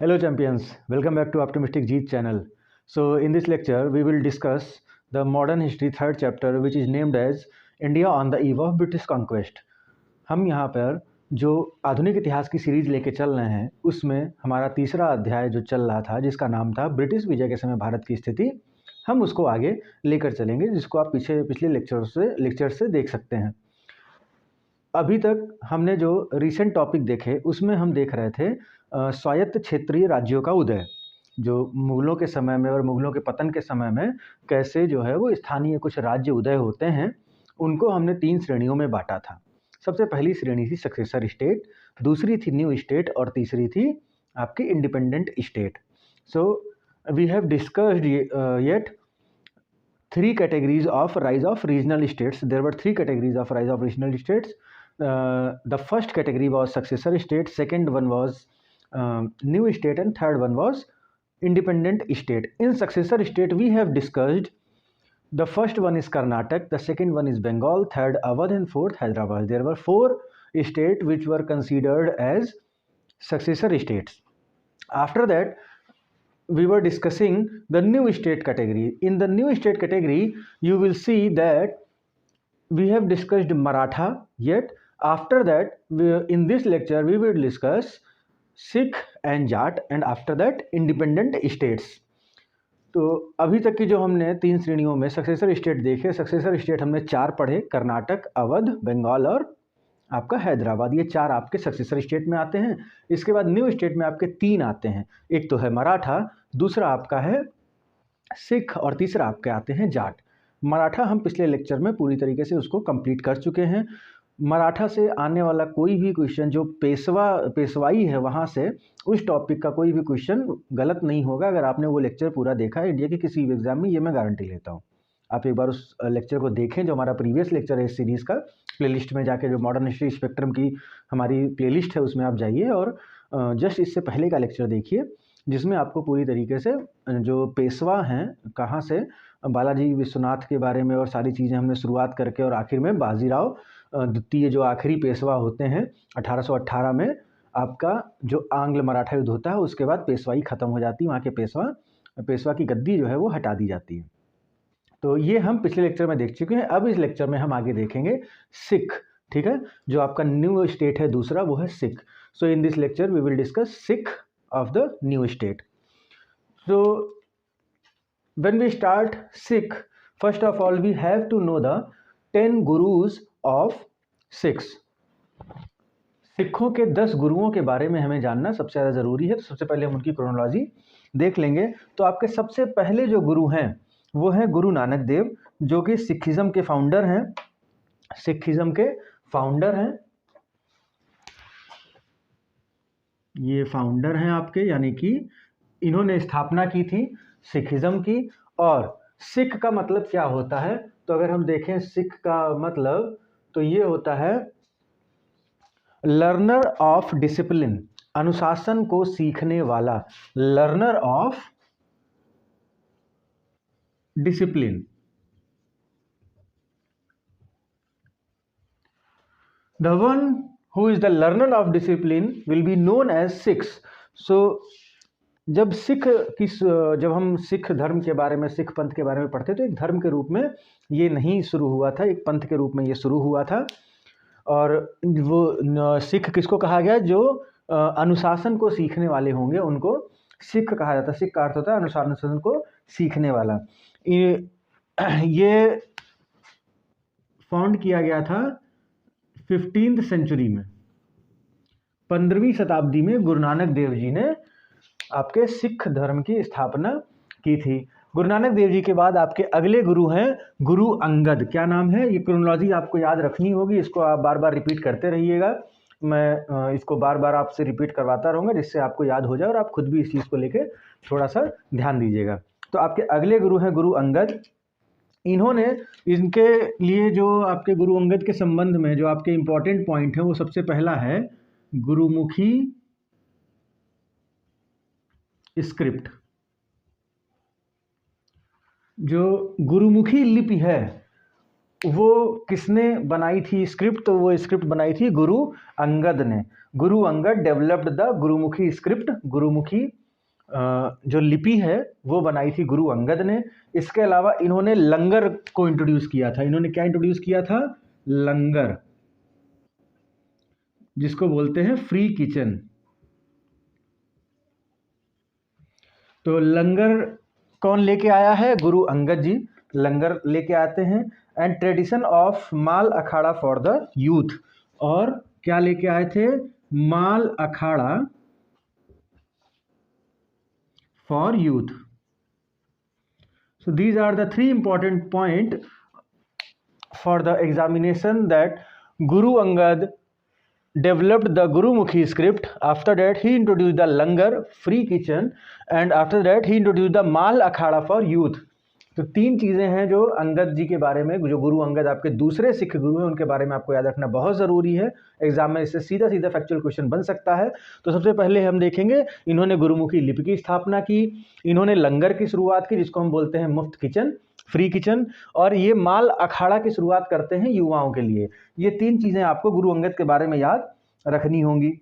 Hello champions, welcome back to Optimistic Jeet channel. So in this lecture we will discuss the modern history third chapter which is named as India on the eve of British conquest. हम यहाँ पर जो आधुनिक इतिहास की series लेके चल रहे हैं उसमें हमारा तीसरा अध्याय जो चल रहा था जिसका नाम था ब्रिटिश विजय के समय भारत की स्थिति, हम उसको आगे लेकर चलेंगे जिसको आप पिछले लेक्चर से देख सकते हैं। अभी तक हमने जो रिसेंट टॉपिक देखे उसमें हम देख रहे थे स्वायत्त क्षेत्रीय राज्यों का उदय, जो मुगलों के समय में और मुगलों के पतन के समय में कैसे जो है वो स्थानीय कुछ राज्य उदय होते हैं, उनको हमने 3 श्रेणियों में बांटा था। सबसे पहली श्रेणी थी सक्सेसर स्टेट, दूसरी थी न्यू स्टेट और तीसरी थी आपकी independent state. So we have discussed yet 3 categories of rise of regional states. There were 3 categories of rise of regional states. The first category was successor state, second one was new state, and third one was independent state. In successor state we have discussed the first one is Karnataka, the second one is Bengal, third Awadh, and fourth Hyderabad. There were 4 states which were considered as successor states. After that we were discussing the new state category. In the new state category you will see that we have discussed Maratha, yet after that in this lecture we will discuss Sikh and Jat, and after that independent states. तो अभी तक की जो हमने 3 श्रेणियों में successor state देखे, successor state हमने 4 पढ़े, कर्नाटक, अवध, बंगाल और आपका हैदराबाद, ये 4 आपके सक्सेसर स्टेट में आते हैं। इसके बाद न्यू स्टेट में आपके 3 आते हैं, एक तो है मराठा, दूसरा आपका है सिख और तीसरा आपके आते हैं जाट। मराठा हम पिछले लेक्चर में पूरी तरीके से उसको कंप्लीट कर चुके हैं। मराठा से आने वाला कोई भी क्वेश्चन जो पेशवाई है वहाँ से उस टॉपिक का कोई भी क्वेश्चन गलत नहीं होगा अगर आपने वो लेक्चर पूरा देखा है इंडिया के किसी भी एग्जाम में, ये मैं गारंटी लेता हूँ। आप एक बार उस लेक्चर को देखें जो हमारा प्रीवियस लेक्चर है इस सीरीज़ का, प्लेलिस्ट में जाके जो मॉडर्न हिस्ट्री स्पेक्ट्रम की हमारी प्लेलिस्ट है उसमें आप जाइए और जस्ट इससे पहले का लेक्चर देखिए जिसमें आपको पूरी तरीके से जो पेशवा हैं कहाँ से, बालाजी विश्वनाथ के बारे में और सारी चीज़ें हमने शुरुआत करके और आखिर में बाजीराव द्वितीय जो आखिरी पेशवा होते हैं 1818 में आपका जो आंग्ल मराठा युद्ध होता है उसके बाद पेशवाई ख़त्म हो जाती है, वहाँ के पेशवा की गद्दी जो है वो हटा दी जाती है। तो ये हम पिछले लेक्चर में देख चुके हैं। अब इस लेक्चर में हम आगे देखेंगे सिख, ठीक है, जो आपका न्यू स्टेट है दूसरा वो है Sikh. So in this lecture we will discuss Sikh of the new state. So when we start Sikh, first of all we have to know the 10 gurus of Sikhs. सिखों के 10 गुरुओं के बारे में हमें जानना सबसे ज़्यादा ज़रूरी है। तो सबसे पहले हम उनकी क्रोनोलॉजी देख लेंगे। तो आपके सबसे पहले जो गुरु हैं वो हैं गुरु नानक देव, जो कि सिखिज़म के फाउंडर हैं। ये फाउंडर हैं आपके, यानी कि इन्होंने स्थापना की थी सिखिज़म की। और सिख का मतलब क्या होता है, तो अगर हम देखें सिख का मतलब तो ये होता है लर्नर ऑफ डिसिप्लिन, अनुशासन को सीखने वाला, learner of discipline. The one who is the learner of discipline will be known as Sikhs. So जब हम सिख धर्म के बारे में, सिख पंथ के बारे में पढ़ते तो एक धर्म के रूप में ये नहीं शुरू हुआ था, एक पंथ के रूप में ये शुरू हुआ था। और वो सिख किसको कहा गया, जो अनुशासन को सीखने वाले होंगे उनको सिख कहा जाता है। सिख का अर्थ होता है अनुशासन को सीखने वाला। ये फाउंड किया गया था 15th सेंचुरी में, 15वीं शताब्दी में गुरु नानक देव जी ने आपके सिख धर्म की स्थापना की थी। गुरु नानक देव जी के बाद आपके अगले गुरु हैं गुरु अंगद। क्या नाम है, ये क्रोनोलॉजी आपको याद रखनी होगी, इसको आप बार बार रिपीट करते रहिएगा। मैं इसको बार बार आपसे रिपीट करवाता रहूँगा जिससे आपको याद हो जाए और आप खुद भी इस चीज़ को लेकर थोड़ा सा ध्यान दीजिएगा। तो आपके अगले गुरु हैं गुरु अंगद। इन्होंने, इनके लिए जो आपके गुरु अंगद के संबंध में जो आपके इम्पोर्टेंट पॉइंट है वो सबसे पहला है गुरुमुखी स्क्रिप्ट। जो गुरुमुखी लिपि है वो किसने बनाई थी स्क्रिप्ट? तो वो स्क्रिप्ट बनाई थी गुरु अंगद ने। Guru Angad developed the Gurmukhi script, Gurmukhi जो लिपि है वो बनाई थी गुरु अंगद ने। इसके अलावा इन्होंने लंगर को इंट्रोड्यूस किया था। इन्होंने क्या इंट्रोड्यूस किया था? लंगर, जिसको बोलते हैं फ्री किचन। तो लंगर कौन लेके आया है? गुरु अंगद जी लंगर लेके आते हैं। And tradition of Mall Akhara for the youth, और क्या लेके आए थे? Mall Akhara for youth. So these are the three important point for the examination, that Guru Angad developed the Gurumukhi script. After that he introduced the langar, free kitchen, and after that he introduced the mal akhada for youth. तो तीन चीज़ें हैं जो अंगद जी के बारे में, जो गुरु अंगद आपके दूसरे सिख गुरु हैं, उनके बारे में आपको याद रखना बहुत ज़रूरी है। एग्जाम में इससे सीधा सीधा फैक्चुअल क्वेश्चन बन सकता है। तो सबसे पहले हम देखेंगे, इन्होंने गुरुमुखी लिपि की स्थापना की, इन्होंने लंगर की शुरुआत की जिसको हम बोलते हैं मुफ्त किचन, फ्री किचन, और ये माल अखाड़ा की शुरुआत करते हैं युवाओं के लिए। ये तीन चीज़ें आपको गुरु अंगद के बारे में याद रखनी होंगी।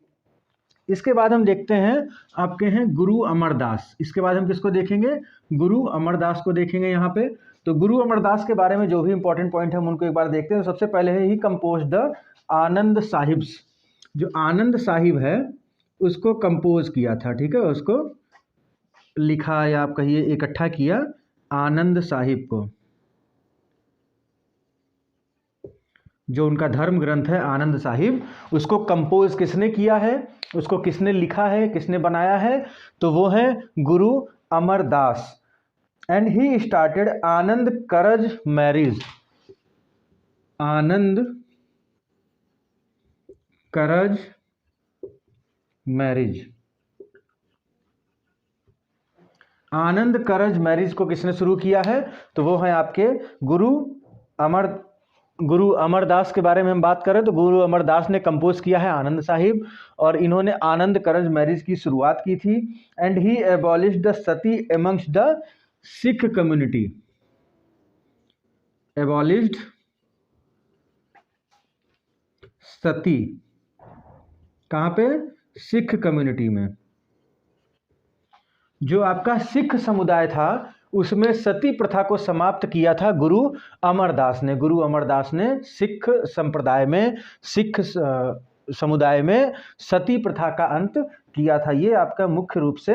इसके बाद हम देखते हैं आपके हैं गुरु अमरदास। इसके बाद हम किसको देखेंगे? गुरु अमरदास को देखेंगे यहाँ पे। तो गुरु अमरदास के बारे में जो भी इंपॉर्टेंट पॉइंट है हम उनको एक बार देखते हैं। तो सबसे पहले है ही कंपोज द आनंद साहिब्स। जो आनंद साहिब है उसको कंपोज किया था, ठीक है, उसको लिखा या आप कहिए इकट्ठा किया आनंद साहिब को। जो उनका धर्म ग्रंथ है आनंद साहिब, उसको कंपोज किसने किया है, उसको किसने लिखा है, किसने बनाया है? तो वो है गुरु Amar Das. And he started Anand Karaj marriage, Anand Karaj marriage. Anand Karaj marriage को किसने शुरू किया है? तो वो है आपके गुरु अमरदास के बारे में हम बात करें तो गुरु अमरदास ने कंपोज किया है आनंद साहिब, और इन्होंने आनंद करज मैरिज की शुरुआत की थी। And he abolished the sati amongst the Sikh community, abolished sati, कहाँ पे? सिख कम्युनिटी में। जो आपका सिख समुदाय था उसमें सती प्रथा को समाप्त किया था गुरु अमरदास ने। गुरु अमरदास ने सिख संप्रदाय में, सिख समुदाय में सती प्रथा का अंत किया था। ये आपका मुख्य रूप से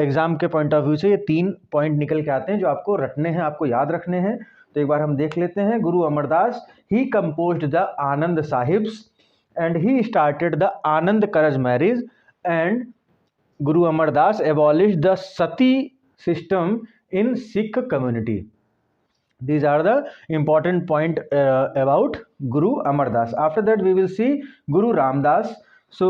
एग्जाम के पॉइंट ऑफ व्यू से ये 3 पॉइंट निकल के आते हैं जो आपको रटने हैं, आपको याद रखने हैं। तो एक बार हम देख लेते हैं। Guru Amar Das he composed the Anand Sahibs and he started the Anand Karaj marriage, and Guru Amar Das abolished the sati system in Sikh community. These are the important point about Guru Amardas. After that we will see Guru Ramdas. So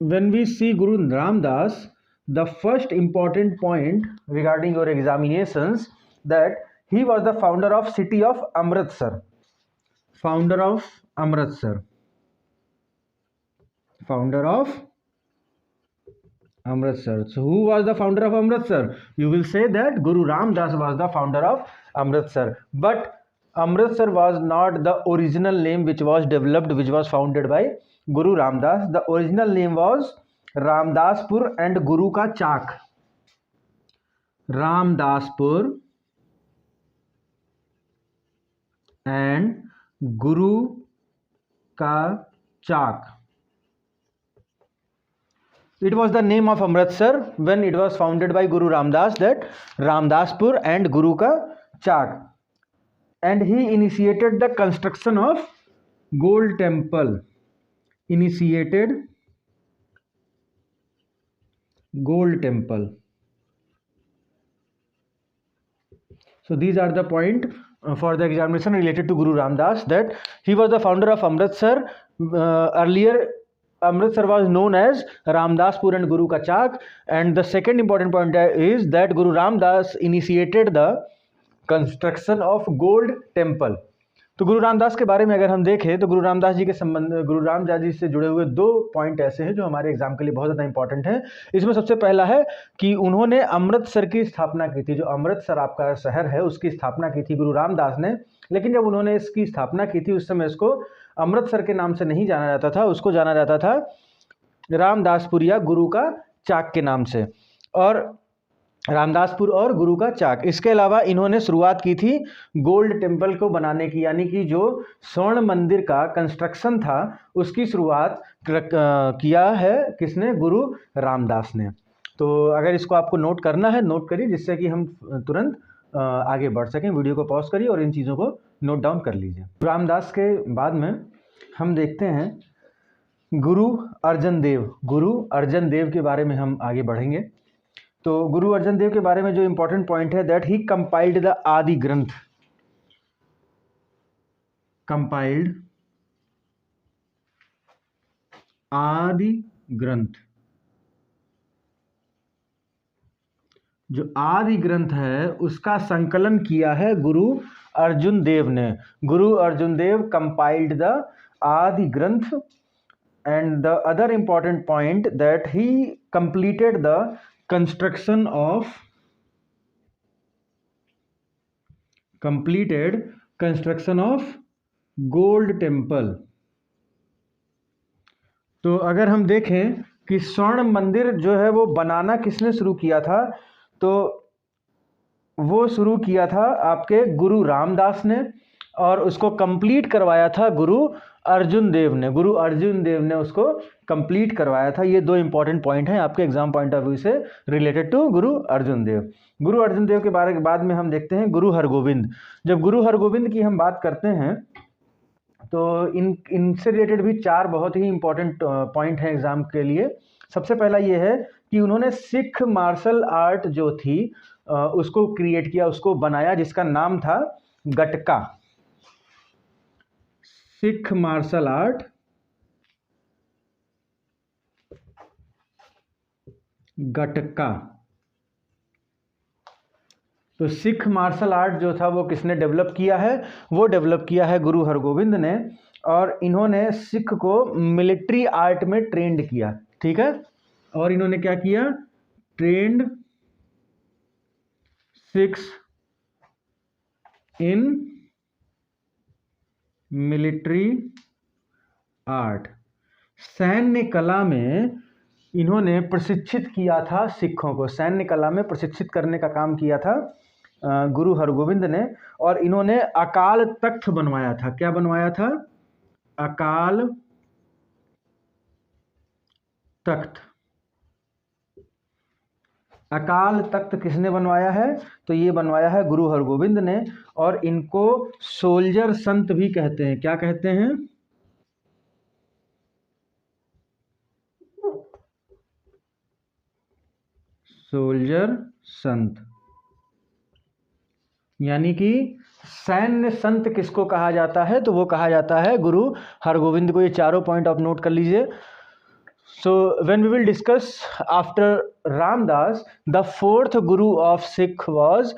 when we see Guru Ramdas, the first important point regarding your examinations, that he was the founder of city of Amritsar. Founder of Amritsar. Founder of Amritsar. So who was the founder of Amritsar? You will say that Guru Ramdas was the founder of Amritsar. But Amritsar was not the original name which was developed, which was founded by Guru Ramdas. The original name was Ramdaspur and Guru ka Chak. Ramdaspur and Guru ka Chak. It was the name of Amritsar when it was founded by Guru Ramdas, that Ramdaspur and Guru ka Chak. And he initiated the construction of gold temple. Initiated gold temple. So these are the point for the examination related to Guru Ramdas, that he was the founder of Amritsar. Earlier Amritsar was known as Ramdaspur and Guru ka Chak. And the second important point is that Guru Ramdas initiated the construction of gold temple. तो गुरु रामदास के बारे में अगर हम देखें तो गुरु रामदास जी के संबंध, गुरु रामदास जी से जुड़े हुए 2 पॉइंट ऐसे हैं जो हमारे एग्जाम के लिए बहुत ज़्यादा इंपॉर्टेंट है। इसमें सबसे पहला है कि उन्होंने अमृतसर की स्थापना की थी। जो अमृतसर आपका शहर है उसकी स्थापना की थी गुरु रामदास ने, लेकिन जब उन्होंने इसकी स्थापना की थी उस समय इसको अमृतसर के नाम से नहीं जाना जाता था, उसको जाना जाता था रामदासपुर या गुरु का चाक के नाम से, और रामदासपुर और गुरु का चाक। इसके अलावा इन्होंने शुरुआत की थी गोल्ड टेम्पल को बनाने की, यानी कि जो स्वर्ण मंदिर का कंस्ट्रक्शन था उसकी शुरुआत किया है किसने? गुरु रामदास ने। तो अगर इसको आपको नोट करना है नोट करिए, जिससे कि हम तुरंत आगे बढ़ सकें। वीडियो को पॉज करिए और इन चीज़ों को नोट डाउन कर लीजिए। रामदास के बाद में हम देखते हैं गुरु अर्जन देव। गुरु अर्जन देव के बारे में हम आगे बढ़ेंगे। तो गुरु अर्जन देव के बारे में जो इंपॉर्टेंट पॉइंट है दैट ही कंपाइल्ड द आदि ग्रंथ। कंपाइल्ड आदि ग्रंथ। जो आदि ग्रंथ है उसका संकलन किया है गुरु अर्जुन देव ने। गुरु अर्जुन देव कंपाइल्ड द आदि ग्रंथ। And the other important point that he completed the construction of gold temple. तो अगर हम देखें कि स्वर्ण मंदिर जो है वो बनाना किसने शुरू किया था, तो वो शुरू किया था आपके गुरु रामदास ने, और उसको कंप्लीट करवाया था गुरु अर्जुन देव ने। गुरु अर्जुन देव ने उसको कंप्लीट करवाया था। ये 2 इंपॉर्टेंट पॉइंट हैं आपके एग्जाम पॉइंट ऑफ व्यू से रिलेटेड टू गुरु अर्जुन देव। गुरु अर्जुन देव के बारे बाद में हम देखते हैं गुरु हरगोविंद। जब गुरु हरगोविंद की हम बात करते हैं तो इनसे रिलेटेड भी 4 बहुत ही इंपॉर्टेंट पॉइंट हैं एग्जाम के लिए। सबसे पहला ये है कि उन्होंने सिख मार्शल आर्ट जो थी उसको क्रिएट किया, उसको बनाया, जिसका नाम था गटका। Sikh martial art gatka. तो सिख मार्शल आर्ट जो था वो किसने डेवलप किया है? वो डेवलप किया है गुरु हरगोविंद ने, और इन्होंने सिख को मिलिट्री आर्ट में ट्रेंड किया। ठीक है, और इन्होंने क्या किया? Trend Sikhs in military art. सैन्य कला में इन्होंने प्रशिक्षित किया था सिखों को। सैन्य कला में प्रशिक्षित करने का काम किया था गुरु हरगोविंद ने, और इन्होंने अकाल तख्त बनवाया था। क्या बनवाया था? अकाल तख्त। अकाल तख्त किसने बनवाया है? तो ये बनवाया है गुरु हरगोविंद ने, और इनको सोल्जर संत भी कहते हैं। क्या कहते हैं? सोल्जर संत। यानी कि सैन्य संत किसको कहा जाता है? तो वो कहा जाता है गुरु हरगोविंद को। ये 4 पॉइंट आप नोट कर लीजिए। So when we will discuss after Ramdas, the 4th Guru of Sikh was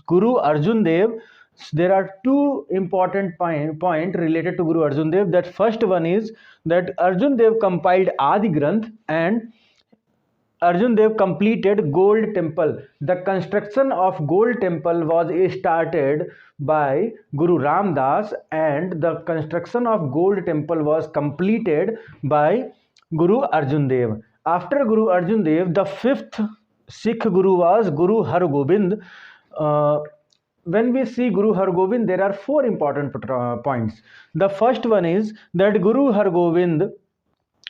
Guru Arjun Dev. There are 2 important point related to Guru Arjun Dev. That first one is that Arjun Dev compiled Adi Granth and Arjun Dev completed Gold Temple. The construction of Gold Temple was started by Guru Ramdas, and the construction of Gold Temple was completed by Guru Arjun Dev. After Guru Arjun Dev, the 5th Sikh Guru was Guru Hargobind. When we see Guru Hargobind, there are 4 important points. The first one is that Guru Hargobind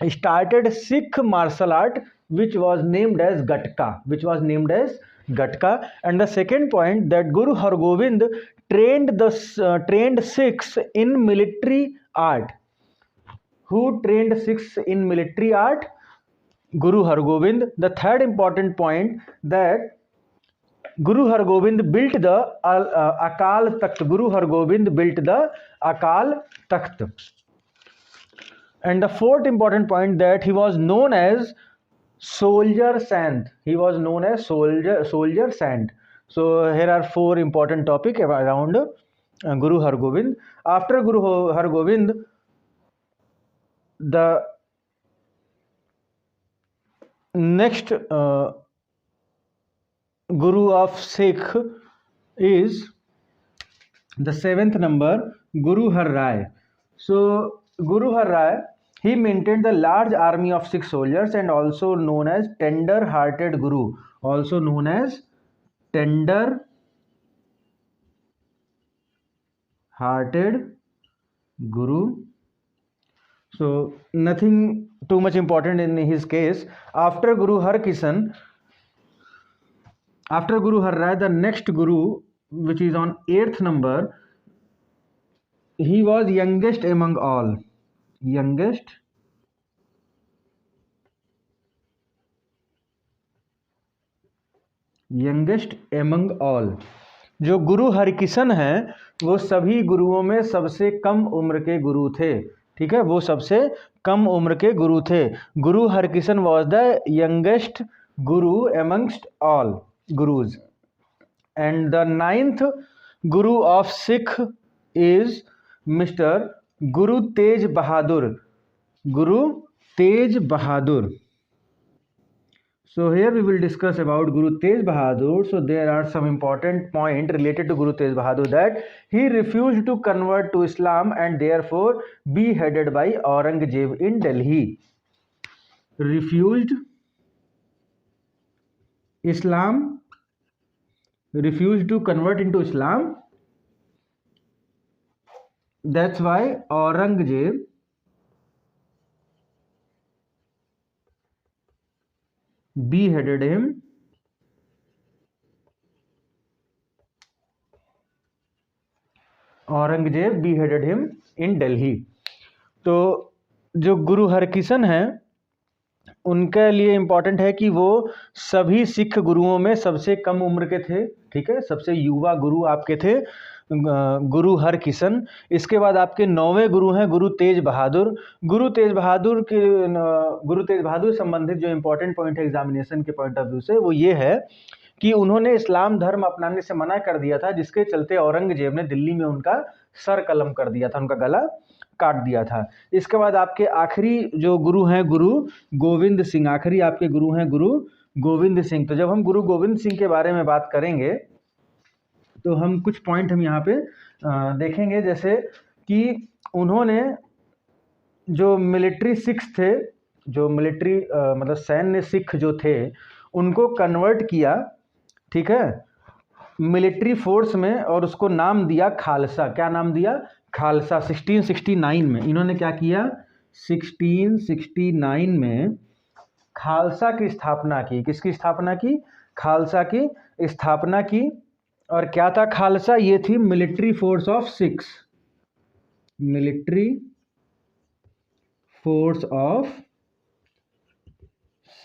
started Sikh martial art, which was named as Gatka. And the second point, that Guru Hargobind trained Sikhs in military art. Who trained Sikhs in military art? Guru Hargobind. The third important point, that Guru Hargobind built the Akal Takht. Guru Hargobind built the Akal Takht. And the fourth important point, that he was known as Soldier Sant. So here are 4 important topics around Guru Hargobind. After Guru Hargobind, the next Guru of Sikh is the 7th number, Guru Har Rai. So Guru Har Rai, he maintained the large army of Sikh soldiers and also known as tender hearted Guru, also known as tender hearted Guru. So nothing too much important in his case. After Guru Har Rai, the next Guru, which is on 8th number, he was youngest among all. Youngest among all. जो गुरु हरकिशन हैं वो सभी गुरुओं में सबसे कम उम्र के गुरु थे, ठीक है, वो सबसे कम उम्र के गुरु थे. Guru Harkishan was the youngest guru amongst all gurus. And the 9th guru of Sikh is mister Guru Tej Bahadur. Guru Tej Bahadur. So here we will discuss about Guru Tej Bahadur. So there are some important points related to Guru Tej Bahadur, that he refused to convert to Islam and therefore beheaded by Aurangzeb in Delhi. Refused to convert into Islam. That's why Aurangzeb beheaded him. Aurangzeb beheaded him in Delhi. तो जो गुरु हरकिशन हैं उनके लिए important है कि वो सभी सिख गुरुओं में सबसे कम उम्र के थे, ठीक है, सबसे युवा गुरु आपके थे गुरु हरकिशन. इसके बाद आपके 9वें गुरु हैं गुरु तेज बहादुर. गुरु तेज बहादुर संबंधित जो इम्पोर्टेंट पॉइंट है एग्जामिनेशन के पॉइंट ऑफ व्यू से, वो ये है कि उन्होंने इस्लाम धर्म अपनाने से मना कर दिया था, जिसके चलते औरंगजेब ने दिल्ली में उनका सर कलम कर दिया था, उनका गला काट दिया था. इसके बाद आपके आखिरी जो गुरु हैं गुरु गोविंद सिंह. आखिरी आपके गुरु हैं गुरु गोविंद सिंह. तो जब हम गुरु गोविंद सिंह के बारे में बात करेंगे तो हम कुछ पॉइंट हम यहाँ पे देखेंगे, जैसे कि उन्होंने जो मिलिट्री सिख्स थे, जो मिलिट्री मतलब सैन्य सिख जो थे, उनको कन्वर्ट किया, ठीक है, मिलिट्री फोर्स में, और उसको नाम दिया खालसा. क्या नाम दिया? खालसा. 1669 में इन्होंने क्या किया? 1669 में खालसा की स्थापना की. किसकी स्थापना की? खालसा की स्थापना की. और क्या था खालसा? ये थी military force of Sikhs. Military force of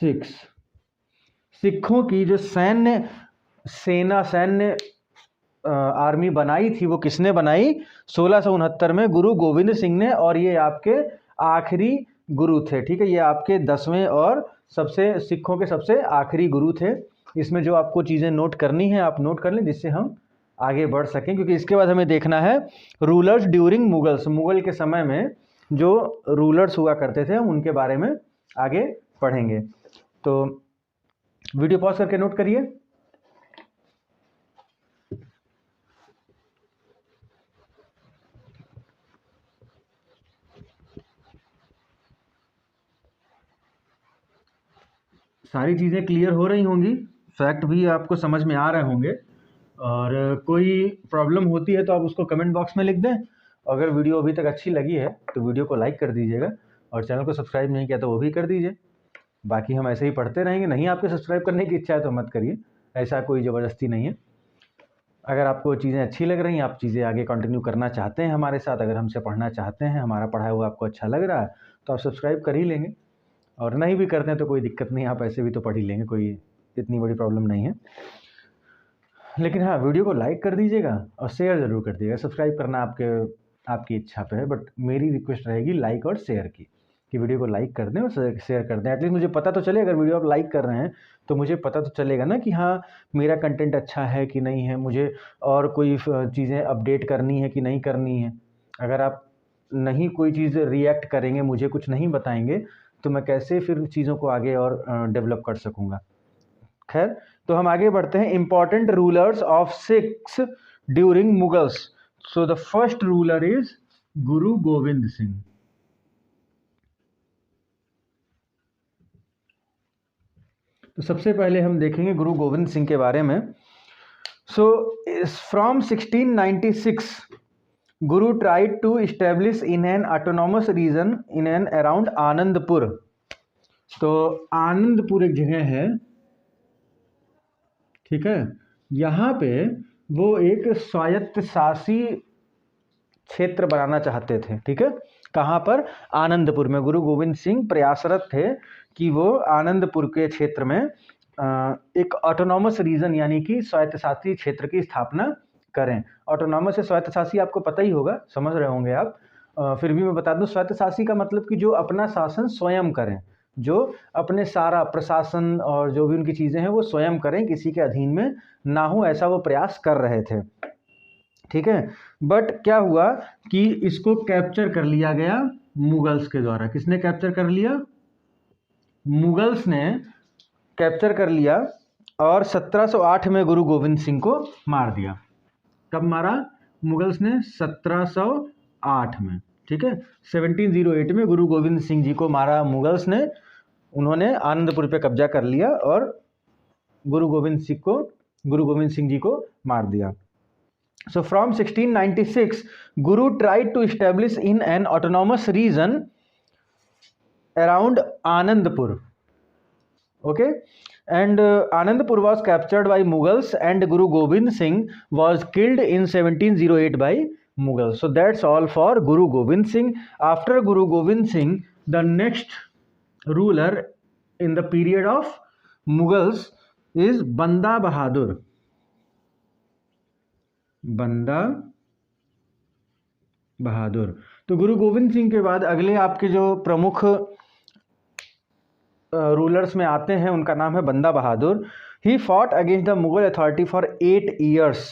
Sikhs. सिखों की जो सैन्य आर्मी बनाई थी, वो किसने बनाई? 1669 में गुरु गोविंद सिंह ने. और ये आपके आखिरी गुरु थे, ठीक है, ये आपके 10वें और सिखों के सबसे आखिरी गुरु थे. इसमें जो आपको चीज़ें नोट करनी है आप नोट कर लें, जिससे हम आगे बढ़ सकें, क्योंकि इसके बाद हमें देखना है रूलर्स ड्यूरिंग मुगल्स. मुगल के समय में जो रूलर्स हुआ करते थे हम उनके बारे में आगे पढ़ेंगे. तो वीडियो पॉज करके नोट करिए. सारी चीज़ें क्लियर हो रही होंगी, फैक्ट भी आपको समझ में आ रहे होंगे. और कोई प्रॉब्लम होती है तो आप उसको कमेंट बॉक्स में लिख दें. अगर वीडियो अभी तक अच्छी लगी है तो वीडियो को लाइक कर दीजिएगा, और चैनल को सब्सक्राइब नहीं किया तो वो भी कर दीजिए. बाकी हम ऐसे ही पढ़ते रहेंगे. नहीं आपके सब्सक्राइब करने की इच्छा है तो मत करिए, ऐसा कोई ज़बरदस्ती नहीं है. अगर आपको चीज़ें अच्छी लग रही हैं, आप चीज़ें आगे कंटिन्यू करना चाहते हैं हमारे साथ, अगर हमसे पढ़ना चाहते हैं, हमारा पढ़ाया हुआ आपको अच्छा लग रहा है, तो आप सब्सक्राइब कर ही लेंगे. और नहीं भी करते हैं तो कोई दिक्कत नहीं, आप ऐसे भी तो पढ़ ही लेंगे, कोई इतनी बड़ी प्रॉब्लम नहीं है. लेकिन हाँ, वीडियो को लाइक कर दीजिएगा और शेयर ज़रूर कर दीजिएगा. सब्सक्राइब करना आपकी इच्छा पे है, बट मेरी रिक्वेस्ट रहेगी लाइक और शेयर की. कि वीडियो को लाइक कर दें और शेयर कर दें। एटलीस्ट मुझे पता तो चले, अगर वीडियो आप लाइक कर रहे हैं तो मुझे पता तो चलेगा ना कि हाँ मेरा कंटेंट अच्छा है कि नहीं है, मुझे और कोई चीज़ें अपडेट करनी है कि नहीं करनी है। अगर आप नहीं कोई चीज़ रिएक्ट करेंगे, मुझे कुछ नहीं बताएंगे, तो मैं कैसे फिर चीज़ों को आगे और डेवलप कर सकूँगा। खैर, तो हम आगे बढ़ते हैं। Important rulers of Sikhs during Mughals. So the first ruler is गुरु गोविंद सिंह। तो सबसे पहले हम देखेंगे गुरु गोविंद सिंह के बारे में। सो from 1696 Guru tried to establish in an autonomous region in an around Anandpur. तो आनंदपुर एक जगह है, ठीक है, यहाँ पे वो एक स्वायत्त शासी क्षेत्र बनाना चाहते थे। ठीक है, कहाँ पर? आनंदपुर में। गुरु गोविंद सिंह प्रयासरत थे कि वो आनंदपुर के क्षेत्र में एक ऑटोनॉमस रीजन यानी कि स्वायत्तशासी क्षेत्र की स्थापना करें। ऑटोनॉमस से स्वायत्तशासी आपको पता ही होगा, समझ रहे होंगे आप, फिर भी मैं बता दूं, स्वायत्तशासी का मतलब कि जो अपना शासन स्वयं करें, जो अपने सारा प्रशासन और जो भी उनकी चीज़ें हैं वो स्वयं करें, किसी के अधीन में ना हो, ऐसा वो प्रयास कर रहे थे। ठीक है, बट क्या हुआ कि इसको कैप्चर कर लिया गया मुगल्स के द्वारा। किसने कैप्चर कर लिया? मुगल्स ने कैप्चर कर लिया और 1708 में गुरु गोविंद सिंह को मार दिया। कब मारा? मुगल्स ने 1708 में। ठीक है, 1708 में गुरु गोविंद सिंह जी को मारा मुगल्स ने। उन्होंने आनंदपुर पे कब्जा कर लिया और गुरु गोविंद सिंह जी को मार दिया। So from 1696, Guru tried to establish in an autonomous region around Anandpur. Okay, and Anandpur was captured by Mughals, and Guru Gobind Singh was killed in 1708 by Mughals. So that's all for Guru Gobind Singh. After Guru Gobind Singh, the next ruler in the period of Mughals is Banda Bahadur. बंदा बहादुर। तो गुरु गोविंद सिंह के बाद अगले आपके जो प्रमुख rulers में आते हैं उनका नाम है Banda Bahadur. He fought against the Mughal authority for 8 years.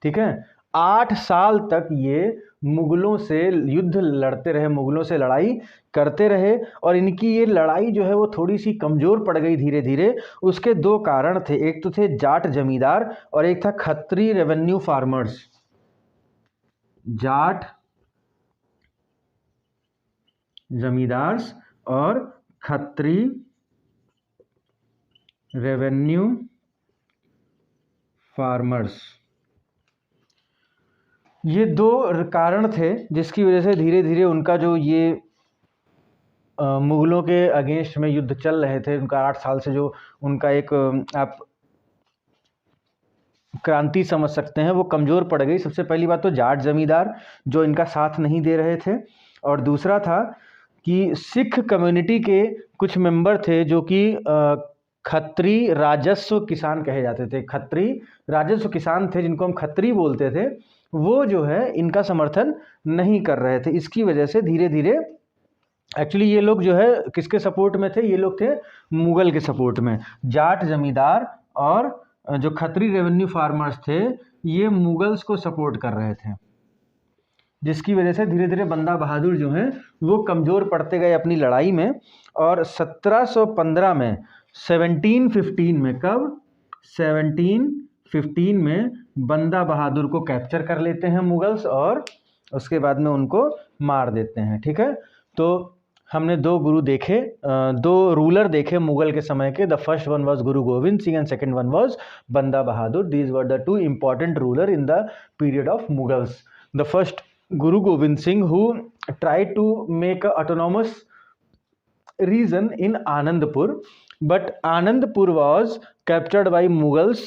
ठीक है, 8 साल तक ये मुगलों से युद्ध लड़ते रहे, मुगलों से लड़ाई करते रहे, और इनकी ये लड़ाई जो है वो थोड़ी सी कमज़ोर पड़ गई धीरे धीरे। उसके 2 कारण थे, एक तो थे जाट जमींदार और एक था खत्री रेवेन्यू फार्मर्स। जाट जमींदार और खत्री रेवेन्यू फार्मर्स, ये 2 कारण थे जिसकी वजह से धीरे धीरे उनका जो ये मुगलों के अगेंस्ट में युद्ध चल रहे थे, उनका 8 साल से जो उनका एक आप क्रांति समझ सकते हैं, वो कमज़ोर पड़ गई। सबसे पहली बात तो जाट जमींदार जो इनका साथ नहीं दे रहे थे, और दूसरा था कि सिख कम्युनिटी के कुछ मेंबर थे जो कि खत्री राजस्व किसान कहे जाते थे। खत्री राजस्व किसान थे जिनको हम खत्री बोलते थे, वो जो है इनका समर्थन नहीं कर रहे थे। इसकी वजह से धीरे धीरे एक्चुअली ये लोग जो है किसके सपोर्ट में थे? ये लोग थे मुगल के सपोर्ट में। जाट जमींदार और जो खत्री रेवेन्यू फार्मर्स थे ये मुगल्स को सपोर्ट कर रहे थे, जिसकी वजह से धीरे धीरे बंदा बहादुर जो हैं वो कमज़ोर पड़ते गए अपनी लड़ाई में। और 1715 में 1715 में, कब? 1715 में बंदा बहादुर को कैप्चर कर लेते हैं मुगल्स और उसके बाद में उनको मार देते हैं। ठीक है, तो हमने 2 गुरु देखे, 2 रूलर देखे मुगल के समय के। The first one was Guru Gobind Singh and second one was Banda Bahadur. These were the 2 important ruler in the period of Mughals. The first Guru Gobind Singh, who tried to make an autonomous region in Anandpur, but Anandpur was captured by Mughals,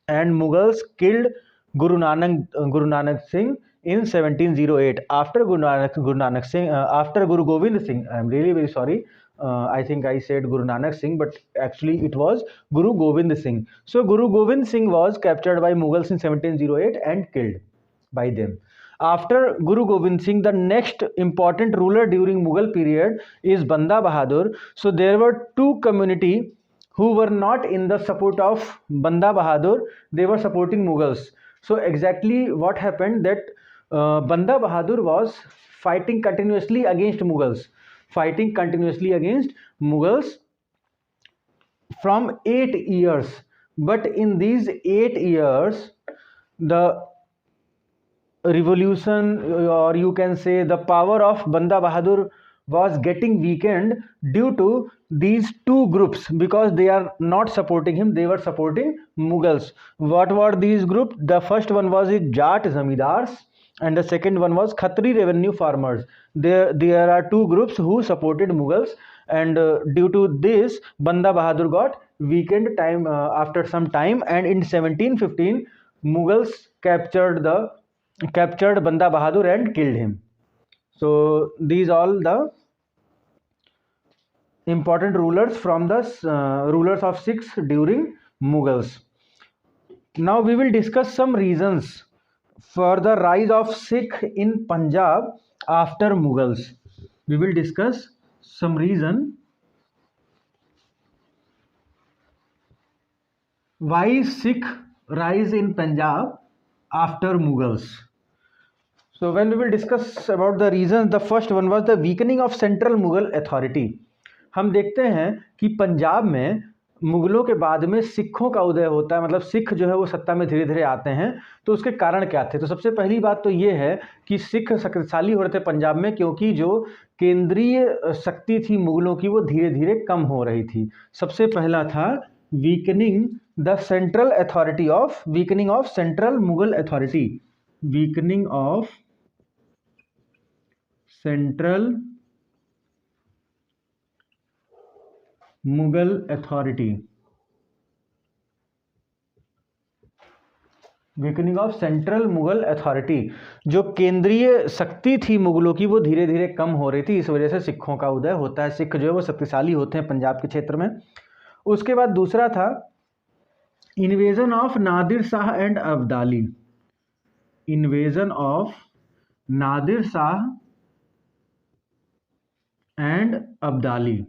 and Mughals killed Guru Nanak Singh in 1708. After after Guru Gobind Singh, I am really very sorry. I think I said Guru Nanak Singh, but actually it was Guru Gobind Singh. So Guru Gobind Singh was captured by Mughals in 1708 and killed by them. After Guru Gobind Singh, the next important ruler during Mughal period is Banda Bahadur. So there were two community who were not in the support of Banda Bahadur, they were supporting Mughals. So exactly what happened that Banda Bahadur was fighting continuously against Mughals, from 8 years. But in these 8 years, the revolution, or you can say the power of Banda Bahadur, was getting weakened due to these two groups, because they are not supporting him, they were supporting Mughals. What were these groups? The first one was the Jat Zamidars and the second one was Khatri revenue farmers. There are two groups who supported Mughals, and due to this Banda Bahadur got weakened after some time, and in 1715 Mughals captured Banda Bahadur and killed him. So these all the important rulers from the rulers of Sikhs during Mughals. Now we will discuss some reasons for the rise of Sikh in Punjab after Mughals. We will discuss some reason why Sikh rise in Punjab after Mughals. So when we will discuss about the reasons, the first one was the weakening of central Mughal authority. हम देखते हैं कि पंजाब में मुगलों के बाद में सिखों का उदय होता है, मतलब सिख जो है वो सत्ता में धीरे धीरे आते हैं. तो उसके कारण क्या थे? तो सबसे पहली बात तो ये है कि सिख शक्तिशाली हो रहे थे पंजाब में, क्योंकि जो केंद्रीय शक्ति थी मुगलों की वो धीरे धीरे कम हो रही थी. सबसे पहला था weakening the central authority of weakening of central Mughal authority. Weakening of central Mughal authority. Weakening of central Mughal authority, जो केंद्रीय शक्ति थी मुगलों की वो धीरे धीरे कम हो रही थी, इस वजह से सिखों का उदय होता है. सिख जो है वो शक्तिशाली होते हैं पंजाब के क्षेत्र में. उसके बाद दूसरा था invasion of Nadir Shah and Abdali. Invasion of Nadir Shah and Abdali.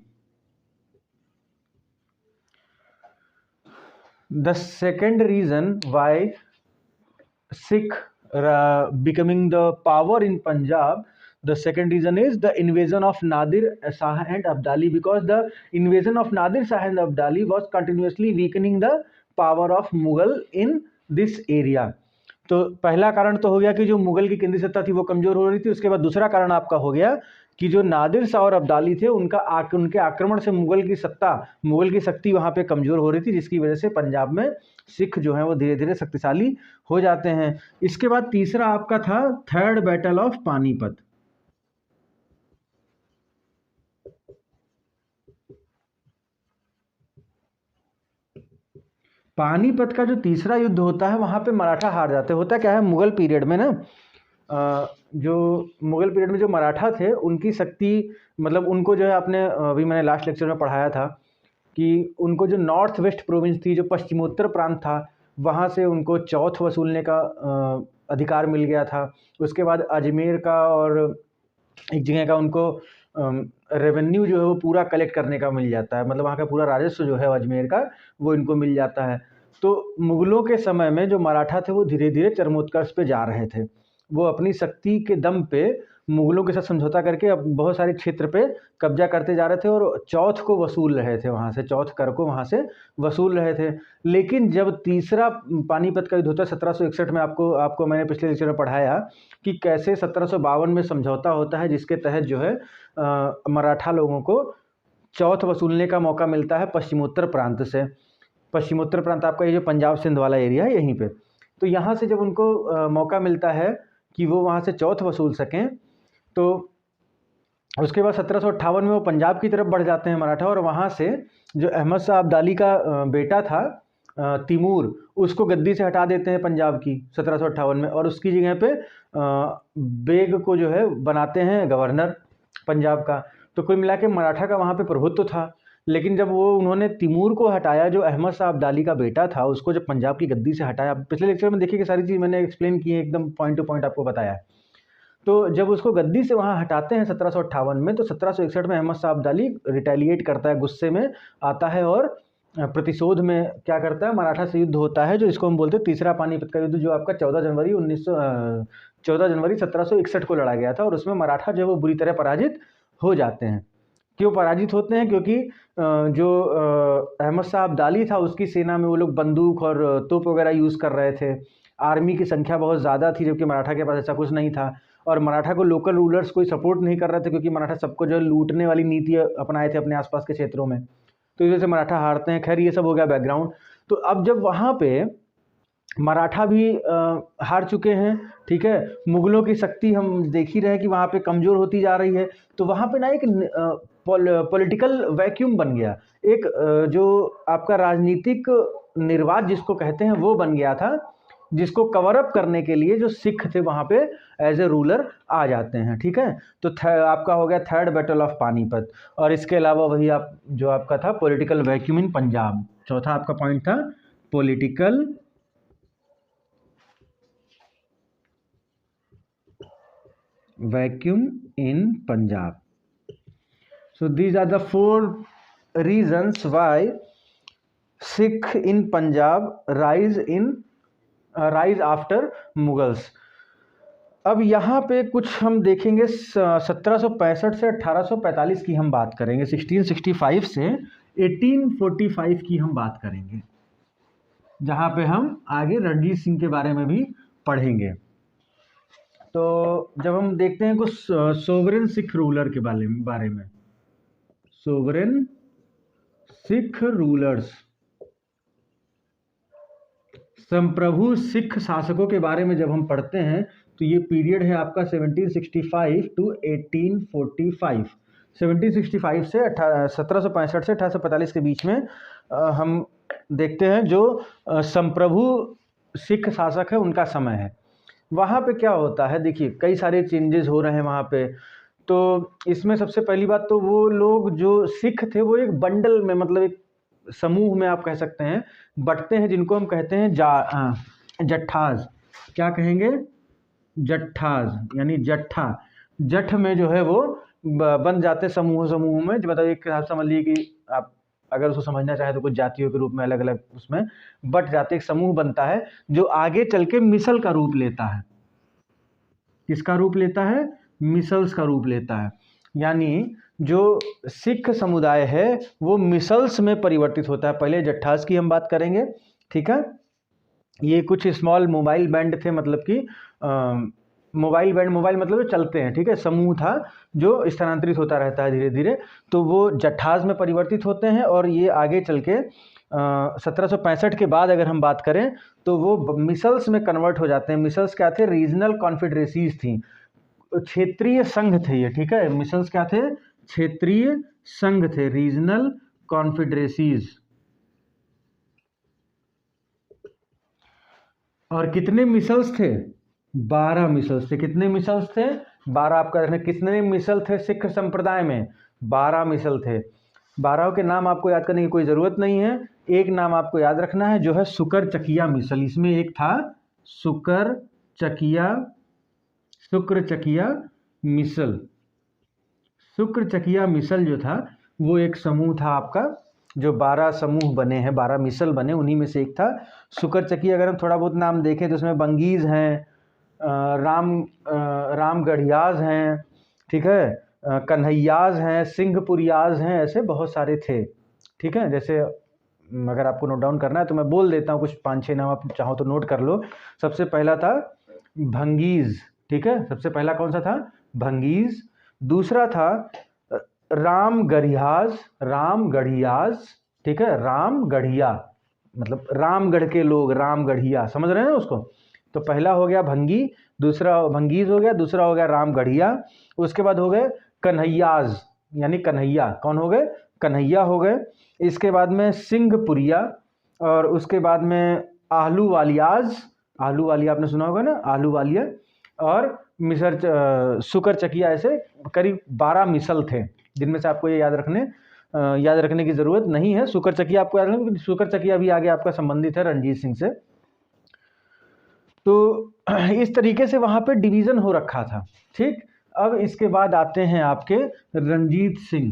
The second reason why Sikh becoming the power in Punjab, the second reason is the invasion of Nadir Shah and Abdali, because the invasion of Nadir Shah and Abdali was continuously weakening the power of Mughal in this area. तो पहला कारण तो हो गया कि जो मुगल की केंद्रीय सत्ता थी वो कमजोर हो रही थी. उसके बाद दूसरा कारण आपका हो गया कि जो नादिर शाह और अब्दाली थे उनके आक्रमण से मुगल की शक्ति वहाँ पे कमज़ोर हो रही थी, जिसकी वजह से पंजाब में सिख जो हैं वो धीरे धीरे शक्तिशाली हो जाते हैं. इसके बाद तीसरा आपका था third battle of Panipat. Panipat का जो तीसरा युद्ध होता है वहाँ पे मराठा हार जाते. होता क्या है, मुगल पीरियड में ना जो मराठा थे उनकी शक्ति, मतलब उनको जो है आपने अभी मैंने लास्ट लेक्चर में पढ़ाया था कि उनको जो नॉर्थ वेस्ट प्रोविंस थी, जो पश्चिमोत्तर प्रांत था, वहाँ से उनको चौथ वसूलने का अधिकार मिल गया था. उसके बाद अजमेर का और एक जगह का उनको रेवेन्यू जो है वो पूरा कलेक्ट करने का मिल जाता है, मतलब वहाँ का पूरा राजस्व जो है अजमेर का वो इनको मिल जाता है. तो मुगलों के समय में जो मराठा थे वो धीरे धीरे चरमोत्कर्ष पे जा रहे थे. वो अपनी शक्ति के दम पे मुगलों के साथ समझौता करके अब बहुत सारे क्षेत्र पे कब्जा करते जा रहे थे और चौथ को वसूल रहे थे, वहाँ से चौथ कर को वहाँ से वसूल रहे थे. लेकिन जब तीसरा पानीपत का युद्ध होता है 1761 में, आपको मैंने पिछले लेक्चर में पढ़ाया कि कैसे 1752 में समझौता होता है, जिसके तहत जो है मराठा लोगों को चौथ वसूलने का मौका मिलता है पश्चिमोत्तर प्रांत से. पश्चिमोत्तर प्रांत आपका ये जो पंजाब सिंध वाला एरिया है यहीं पे. तो यहाँ से जब उनको मौका मिलता है कि वो वहाँ से चौथ वसूल सकें, तो उसके बाद 1758 में वो पंजाब की तरफ बढ़ जाते हैं मराठा, और वहाँ से जो अहमद शाह अब्दाली का बेटा था तिमूर, उसको गद्दी से हटा देते हैं पंजाब की 1758 में, और उसकी जगह पे बेग को जो है बनाते हैं गवर्नर पंजाब का. तो कुल मिला के मराठा का वहाँ पे प्रभुत्व था. लेकिन जब उन्होंने तिमूर को हटाया, जो अहमद शाह अब्दाली का बेटा था, उसको जब पंजाब की गद्दी से हटाया, पिछले लेक्चर में देखिए कि सारी चीज़ मैंने एक्सप्लेन की है, एकदम पॉइंट टू पॉइंट आपको बताया. तो जब उसको गद्दी से वहाँ हटाते हैं 1758 में, तो 1761 में अहमद शाह अब्दाली रिटेलिएट करता है, गुस्से में आता है और प्रतिशोध में क्या करता है, मराठा से युद्ध होता है, जो इसको हम बोलते हैं तीसरा पानीपत का युद्ध, जो आपका 14 जनवरी 1761 को लड़ा गया था। और उसमें मराठा जो है वो बुरी तरह पराजित हो जाते हैं। क्यों पराजित होते हैं? क्योंकि जो अहमद शाह अब्दाली था उसकी सेना में वो लोग बंदूक और तोप वगैरह यूज़ कर रहे थे। आर्मी की संख्या बहुत ज़्यादा थी, जबकि मराठा के पास ऐसा कुछ नहीं था। और मराठा को लोकल रूलर्स कोई सपोर्ट नहीं कर रहे थे, क्योंकि मराठा सबको जो है लूटने वाली नीति अपनाए थे अपने आसपास के क्षेत्रों में। तो इस वजह से मराठा हारते हैं। खैर, ये सब हो गया बैकग्राउंड। तो अब जब वहाँ पे मराठा भी हार चुके हैं, ठीक है, मुगलों की शक्ति हम देख ही रहे हैं कि वहाँ पे कमज़ोर होती जा रही है। तो वहाँ पे ना एक पॉलिटिकल वैक्यूम बन गया, एक जो आपका राजनीतिक निर्वात जिसको कहते हैं वो बन गया था, जिसको कवर अप करने के लिए जो सिख थे वहाँ पे एज ए रूलर आ जाते हैं। ठीक है, तो आपका हो गया थर्ड बैटल ऑफ पानीपत। और इसके अलावा वही आप जो आपका था पॉलिटिकल वैक्यूम इन पंजाब, चौथा आपका पॉइंट था political vacuum in Punjab. So these are the 4 reasons why Sikh in Punjab rise after Mughals। अब यहाँ पे कुछ हम देखेंगे 1765 से 1845 की हम बात करेंगे, 1665 से 1845 की हम बात करेंगे, जहाँ पे हम आगे रणजीत सिंह के बारे में भी पढ़ेंगे। तो जब हम देखते हैं कुछ सोवरेन सिख रूलर के बारे में, सोवरेन सिख रूलर्स, संप्रभु सिख शासकों के बारे में जब हम पढ़ते हैं तो ये पीरियड है आपका 1765 टू 1845। 1765 से 1765 से 1845 के बीच में हम देखते हैं जो संप्रभु सिख शासक है उनका समय है। वहाँ पे क्या होता है, देखिए कई सारे चेंजेस हो रहे हैं वहाँ पे। तो इसमें सबसे पहली बात तो वो लोग जो सिख थे वो एक बंडल में, मतलब एक समूह में आप कह सकते हैं बंटते हैं, जिनको हम कहते हैं जट्ठाज। क्या कहेंगे? जट्ठाज, यानी जट्ठा। जठ में जो है वो बन जाते समूह में, जो मतलब एक समझ लीजिए कि आप अगर उसको समझना चाहें तो कुछ जातियों के रूप में अलग अलग उसमें बट जाते, एक समूह बनता है जो आगे चल के मिसल का रूप लेता है। किसका रूप लेता है? मिसल्स का रूप लेता है। यानी जो सिख समुदाय है वो मिसल्स में परिवर्तित होता है। पहले जट्ठास की हम बात करेंगे, ठीक है। ये कुछ स्मॉल मोबाइल बैंड थे, मतलब कि मोबाइल मतलब चलते हैं, ठीक है, समूह था जो स्थानांतरित होता रहता है धीरे धीरे। तो वो जट्ठास में परिवर्तित होते हैं और ये आगे चल के 1765 के बाद अगर हम बात करें तो वो मिसल्स में कन्वर्ट हो जाते हैं। मिसल्स क्या थे? रीजनल कॉन्फेडरेसीज थी, क्षेत्रीय संघ थे ये, ठीक है। मिसल्स क्या थे? क्षेत्रीय संघ थे, रीजनल कॉन्फेडरेसीज। और कितने मिसल्स थे? 12 मिसल्स थे। कितने मिसल्स थे? 12 आपका रखना। कितने मिसल थे सिख संप्रदाय में? 12 मिसल थे। 12 के नाम आपको याद करने की कोई ज़रूरत नहीं है। एक नाम आपको याद रखना है जो है शुकर चकिया मिसल। इसमें एक था शुक्र चकिया मिसल। शुक्र चकिया मिसल जो था वो एक समूह था आपका, जो 12 समूह बने हैं, 12 मिसल बने, उन्हीं में से एक था शुक्र चकिया। अगर हम थोड़ा बहुत नाम देखें तो उसमें बंगीज़ हैं, रामगढ़ियाज हैं, ठीक है, कन्हैयाज हैं, सिंहपुरियाज हैं, ऐसे बहुत सारे थे, ठीक है। जैसे अगर आपको नोट डाउन करना है तो मैं बोल देता हूँ कुछ 5-6 नाम, आप चाहो तो नोट कर लो। सबसे पहला था भंगीज़, ठीक है, सबसे पहला कौन सा था? भंगीज़। दूसरा था रामगढ़ियाज, ठीक है, रामगढ़िया मतलब रामगढ़ के लोग, रामगढ़िया, समझ रहे हैं उसको। तो पहला हो गया भंगी, दूसरा भंगीज हो गया, दूसरा हो गया रामगढ़िया, उसके बाद हो गए कन्हैयाज, यानी कन्हैया। कौन हो गए? कन्हैया हो गए। इसके बाद में सिंहपुरिया, और उसके बाद में आहलूवालियाज, आहलूवालिया आपने सुना होगा ना, आहलूवालिया, और शुकर चकिया। ऐसे करीब 12 मिसल थे, जिनमें से आपको ये याद रखने की ज़रूरत नहीं है। शुकर चकिया आपको याद रखना, शुकर चकिया भी आगे आपका संबंधित है रणजीत सिंह से। तो इस तरीके से वहाँ पे डिवीज़न हो रखा था। ठीक, अब इसके बाद आते हैं आपके रंजीत सिंह।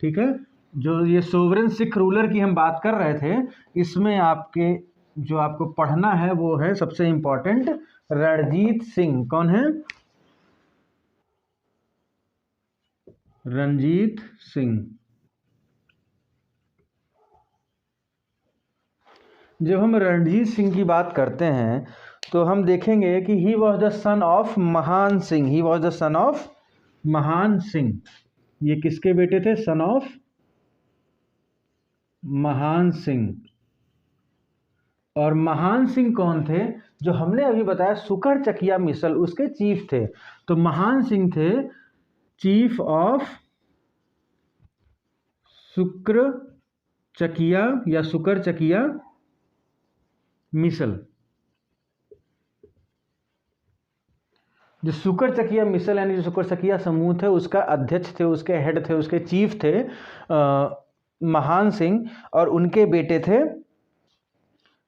ठीक है, जो ये सोवरेन सिख रूलर की हम बात कर रहे थे, इसमें आपके जो आपको पढ़ना है वो है सबसे इम्पोर्टेंट रणजीत सिंह। कौन है? रंजीत सिंह। जब हम रणजीत सिंह की बात करते हैं तो हम देखेंगे कि he was the son of Mahan Singh. He was the son of Mahan Singh. ये किसके बेटे थे? सन ऑफ महान सिंह। और महान सिंह कौन थे? जो हमने अभी बताया सुकर चकिया मिसल, उसके चीफ थे। तो महान सिंह थे चीफ ऑफ शुक्र चकिया या सुकर चकिया मिसल। जो शुक्र चकिया मिसल यानी जो शुक्र चकिया समूह थे उसका अध्यक्ष थे, उसके हेड थे, उसके चीफ थे महान सिंह, और उनके बेटे थे